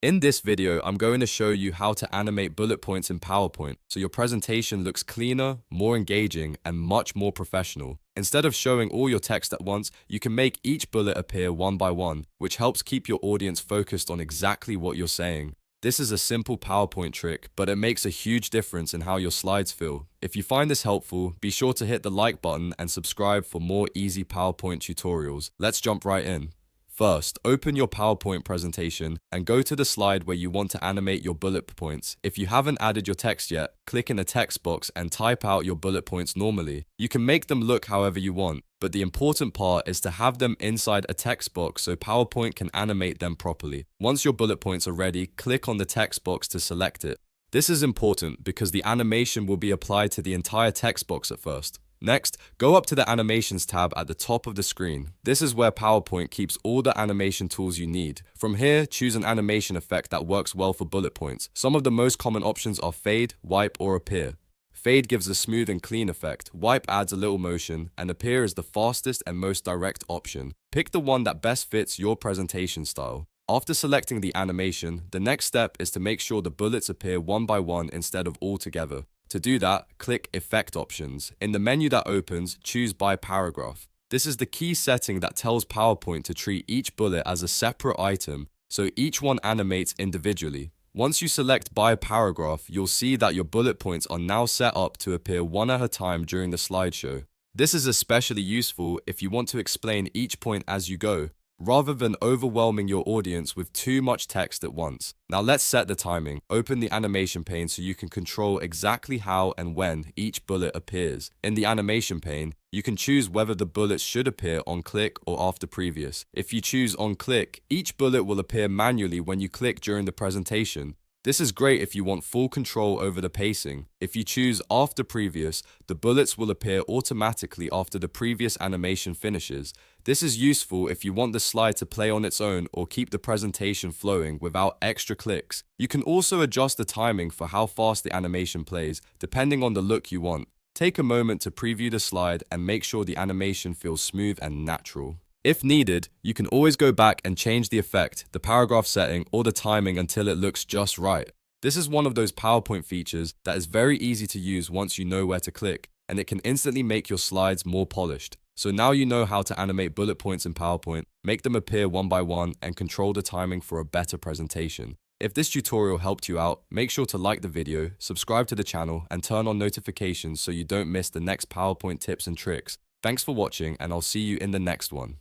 In this video, I'm going to show you how to animate bullet points in PowerPoint so your presentation looks cleaner, more engaging, and much more professional. Instead of showing all your text at once, you can make each bullet appear one by one, which helps keep your audience focused on exactly what you're saying. This is a simple PowerPoint trick, but it makes a huge difference in how your slides feel. If you find this helpful, be sure to hit the like button and subscribe for more easy PowerPoint tutorials. Let's jump right in. First, open your PowerPoint presentation and go to the slide where you want to animate your bullet points. If you haven't added your text yet, click in the text box and type out your bullet points normally. You can make them look however you want, but the important part is to have them inside a text box so PowerPoint can animate them properly. Once your bullet points are ready, click on the text box to select it. This is important because the animation will be applied to the entire text box at first. Next, go up to the Animations tab at the top of the screen. This is where PowerPoint keeps all the animation tools you need. From here, choose an animation effect that works well for bullet points. Some of the most common options are Fade, Wipe, or Appear. Fade gives a smooth and clean effect, Wipe adds a little motion, and Appear is the fastest and most direct option. Pick the one that best fits your presentation style. After selecting the animation, the next step is to make sure the bullets appear one by one instead of all together. To do that, click Effect Options. In the menu that opens, choose By Paragraph. This is the key setting that tells PowerPoint to treat each bullet as a separate item, so each one animates individually. Once you select By Paragraph, you'll see that your bullet points are now set up to appear one at a time during the slideshow. This is especially useful if you want to explain each point as you go, rather than overwhelming your audience with too much text at once. Now let's set the timing. Open the animation pane so you can control exactly how and when each bullet appears. In the animation pane, you can choose whether the bullets should appear on click or after previous. If you choose on click, each bullet will appear manually when you click during the presentation. This is great if you want full control over the pacing. If you choose after previous, the bullets will appear automatically after the previous animation finishes. This is useful if you want the slide to play on its own or keep the presentation flowing without extra clicks. You can also adjust the timing for how fast the animation plays, depending on the look you want. Take a moment to preview the slide and make sure the animation feels smooth and natural. If needed, you can always go back and change the effect, the paragraph setting, or the timing until it looks just right. This is one of those PowerPoint features that is very easy to use once you know where to click, and it can instantly make your slides more polished. So now you know how to animate bullet points in PowerPoint, make them appear one by one, and control the timing for a better presentation. If this tutorial helped you out, make sure to like the video, subscribe to the channel, and turn on notifications so you don't miss the next PowerPoint tips and tricks. Thanks for watching, and I'll see you in the next one.